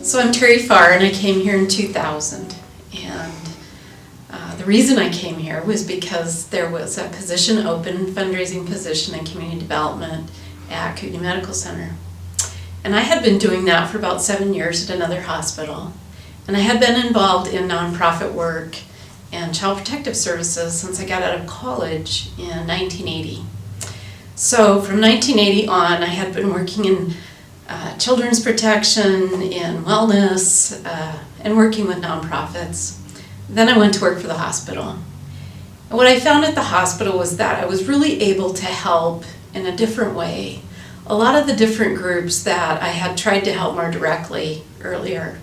So I'm Teri Farr, and I came here in 2000. And the reason I came here was because there was a position open, fundraising position in community development at Kootenai Medical Center. And I had been doing that for about 7 years at another hospital. And I had been involved in nonprofit work and child protective services since I got out of college in 1980. So from 1980 on, I had been working in children's protection, in wellness, and working with nonprofits. Then I went to work for the hospital. And what I found at the hospital was that I was really able to help in a different way a lot of the different groups that I had tried to help more directly earlier.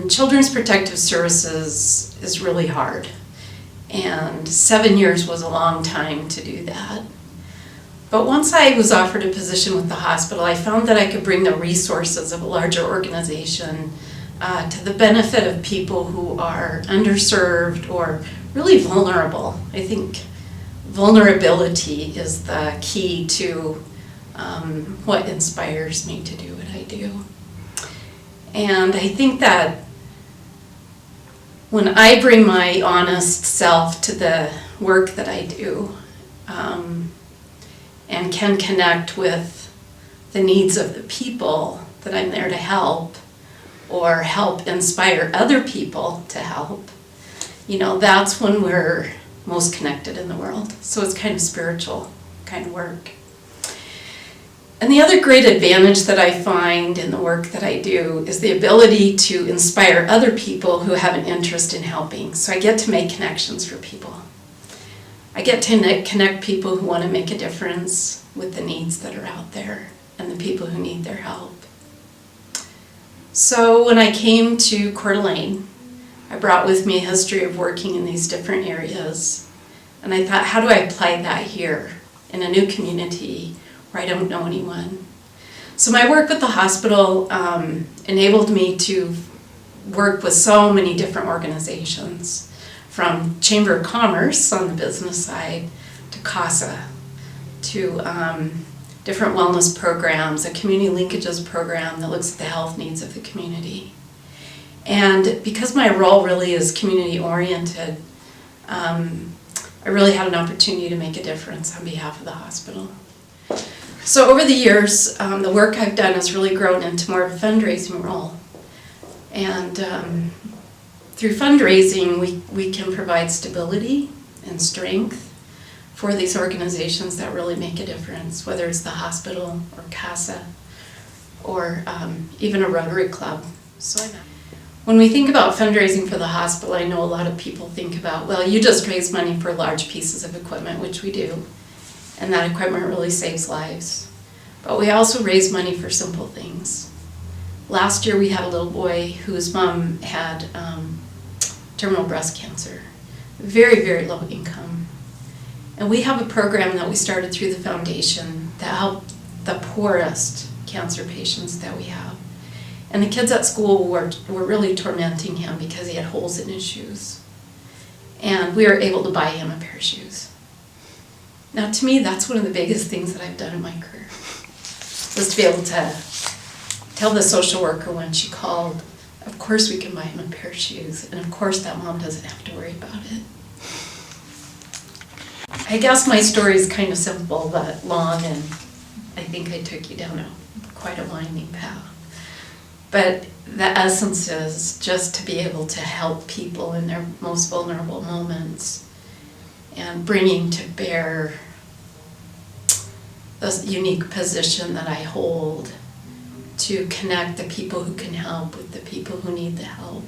Children's protective services is really hard, and 7 years was a long time to do that. But once I was offered a position with the hospital, I found that I could bring the resources of a larger organization to the benefit of people who are underserved or really vulnerable. I think vulnerability is the key to what inspires me to do what I do. And I think that when I bring my honest self to the work that I do, and can connect with the needs of the people that I'm there to help, or help inspire other people to help, that's when we're most connected in the world. So it's kind of spiritual kind of work. And the other great advantage that I find in the work that I do is the ability to inspire other people who have an interest in helping. So I get to make connections for people. I get to connect people who want to make a difference with the needs that are out there and the people who need their help. So when I came to Coeur d'Alene, I brought with me a history of working in these different areas. And I thought, how do I apply that here in a new community where I don't know anyone? So my work with the hospital enabled me to work with so many different organizations, from Chamber of Commerce on the business side to CASA, to different wellness programs, a community linkages program that looks at the health needs of the community. And because my role really is community oriented, I really had an opportunity to make a difference on behalf of the hospital. So over the years, the work I've done has really grown into more of a fundraising role. And through fundraising, we can provide stability and strength for these organizations that really make a difference, whether it's the hospital or CASA or even a Rotary Club. So when we think about fundraising for the hospital, I know a lot of people think about, well, you just raise money for large pieces of equipment, which we do, and that equipment really saves lives. But we also raise money for simple things. Last year we had a little boy whose mom had terminal breast cancer, very, very low income. And we have a program that we started through the foundation that helped the poorest cancer patients that we have. And the kids at school were really tormenting him because he had holes in his shoes. And we were able to buy him a pair of shoes. Now to me, that's one of the biggest things that I've done in my career, was to be able to tell the social worker when she called, of course we can buy him a pair of shoes, and of course that mom doesn't have to worry about it. I guess my story is kind of simple but long, and I think I took you down quite a winding path. But the essence is just to be able to help people in their most vulnerable moments, and bringing to bear this unique position that I hold to connect the people who can help with the people who need the help.